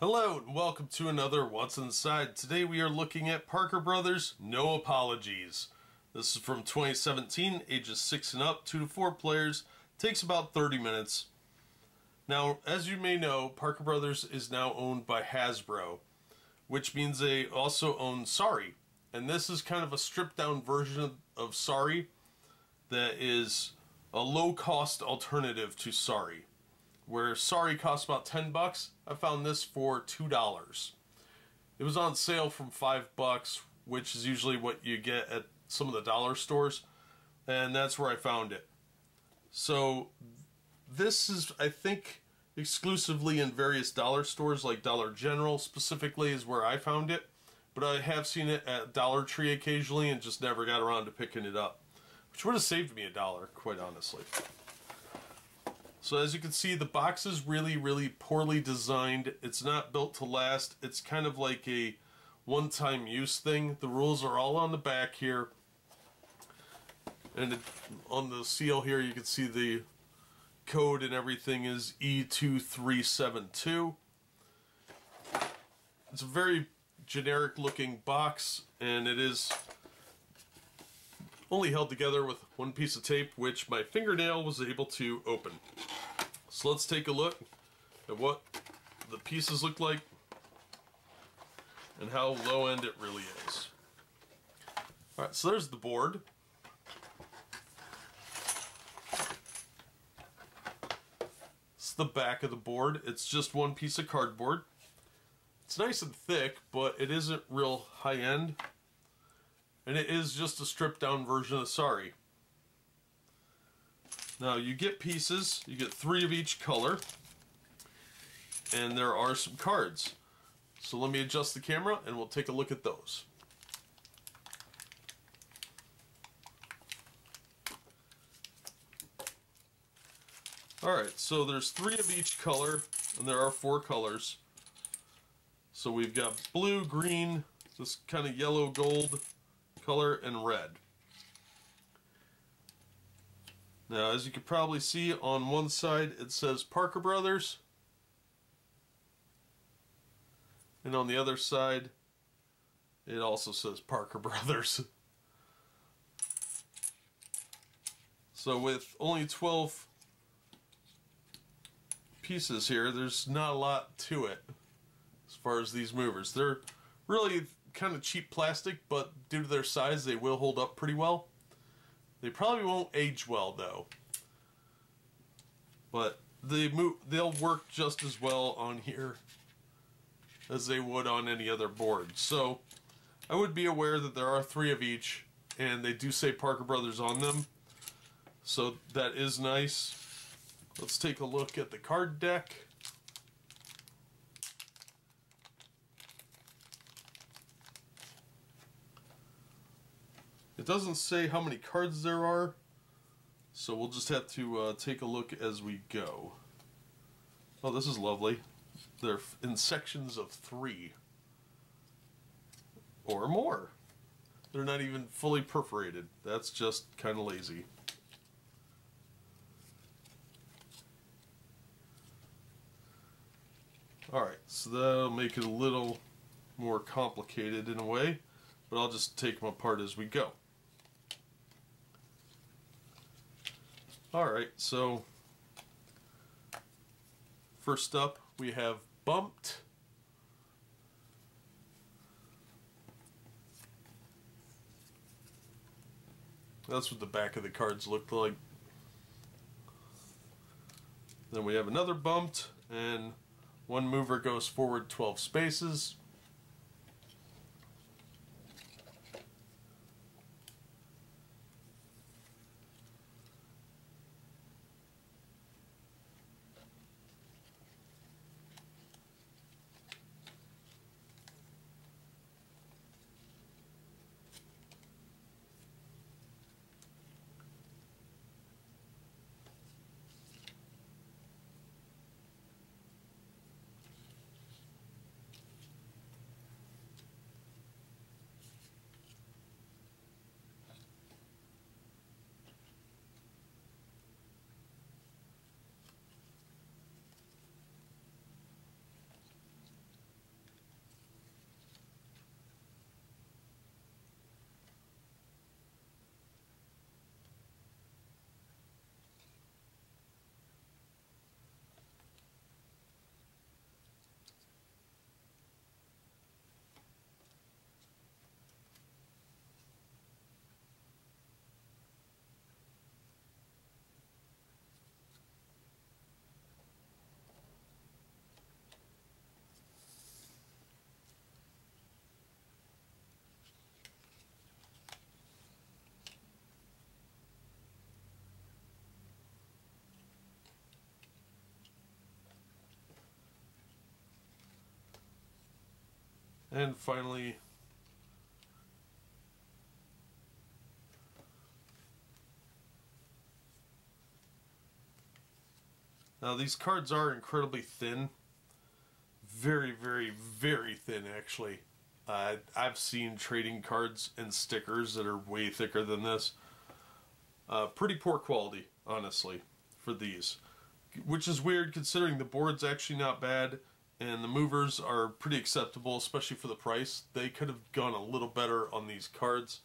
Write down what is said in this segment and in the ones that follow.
Hello and welcome to another What's Inside. Today we are looking at Parker Brothers No Apologies. This is from 2017, ages 6 and up, 2 to 4 players. Takes about 30 minutes. Now, as you may know, Parker Brothers is now owned by Hasbro, which means they also own Sorry. And this is kind of a stripped down version of Sorry that is a low-cost alternative to Sorry. Where Sorry costs about 10 bucks, I found this for $2. It was on sale from $5, which is usually what you get at some of the dollar stores, and that's where I found it. So this is, I think, exclusively in various dollar stores, like Dollar General specifically is where I found it, but I have seen it at Dollar Tree occasionally and just never got around to picking it up, which would have saved me $1, quite honestly. So as you can see, the box is really poorly designed. It's not built to last. It's kind of like a one-time use thing. The rules are all on the back here. And on the seal here, you can see the code and everything is E2372. It's a very generic looking box, and it is only held together with one piece of tape, which my fingernail was able to open. So let's take a look at what the pieces look like and how low end it really is. Alright, so there's the board. It's the back of the board. It's just one piece of cardboard. It's nice and thick, but it isn't real high end. And it is just a stripped down version of Sorry. Now you get pieces, you get 3 of each color, and there are some cards. So let me adjust the camera and we'll take a look at those. Alright, so there's 3 of each color, and there are 4 colors. So we've got blue, green, this kind of yellow gold color, and red. Now, as you can probably see, on one side it says Parker Brothers, and on the other side it also says Parker Brothers. So with only 12 pieces here, there's not a lot to it as far as these movers. They're really kind of cheap plastic, but due to their size they will hold up pretty well. They probably won't age well though, but they'll work just as well on here as they would on any other board. So I would be aware that there are 3 of each, and they do say Parker Brothers on them, so that is nice. Let's take a look at the card deck. It doesn't say how many cards there are, so we'll just have to take a look as we go. Oh, this is lovely. They're in sections of 3 or more. They're not even fully perforated. That's just kind of lazy. Alright, so that'll make it a little more complicated in a way, but I'll just take them apart as we go. Alright, so first up we have Bumped. That's what the back of the cards looked like. Then we have another Bumped, and one mover goes forward 12 spaces. And finally, now these cards are incredibly thin. Very, very, very thin, actually. I've seen trading cards and stickers that are way thicker than this. Pretty poor quality, honestly, for these. Which is weird considering the board's actually not bad and the movers are pretty acceptable, especially for the price. They could have gone a little better on these cards.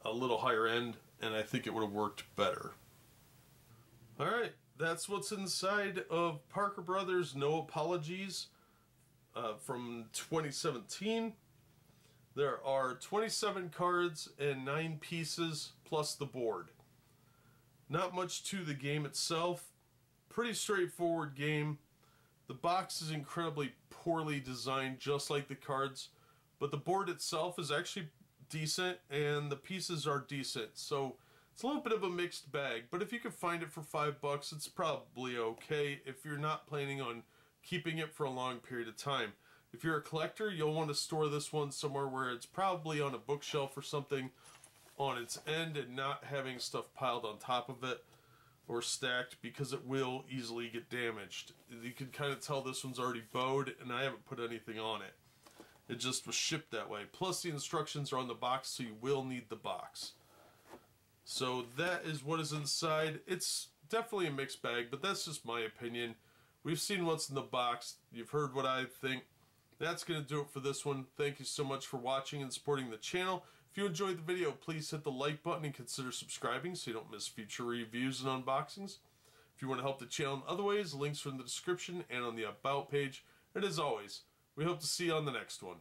A little higher end, and I think it would have worked better. Alright, that's what's inside of Parker Brothers No Apologies from 2017. There are 27 cards and 9 pieces plus the board. Not much to the game itself. Pretty straightforward game. The box is incredibly poorly designed, just like the cards, but the board itself is actually decent and the pieces are decent. So it's a little bit of a mixed bag, but if you can find it for $5, it's probably okay if you're not planning on keeping it for a long period of time. If you're a collector, you'll want to store this one somewhere where it's probably on a bookshelf or something on its end and not having stuff piled on top of it or stacked, because it will easily get damaged. You can kind of tell this one's already bowed and I haven't put anything on it. It just was shipped that way. Plus the instructions are on the box, so you will need the box. So that is what is inside. It's definitely a mixed bag, but that's just my opinion. We've seen what's in the box. You've heard what I think. That's going to do it for this one. Thank you so much for watching and supporting the channel. If you enjoyed the video, please hit the like button and consider subscribing so you don't miss future reviews and unboxings. If you want to help the channel in other ways, links are in the description and on the About page. And as always, we hope to see you on the next one.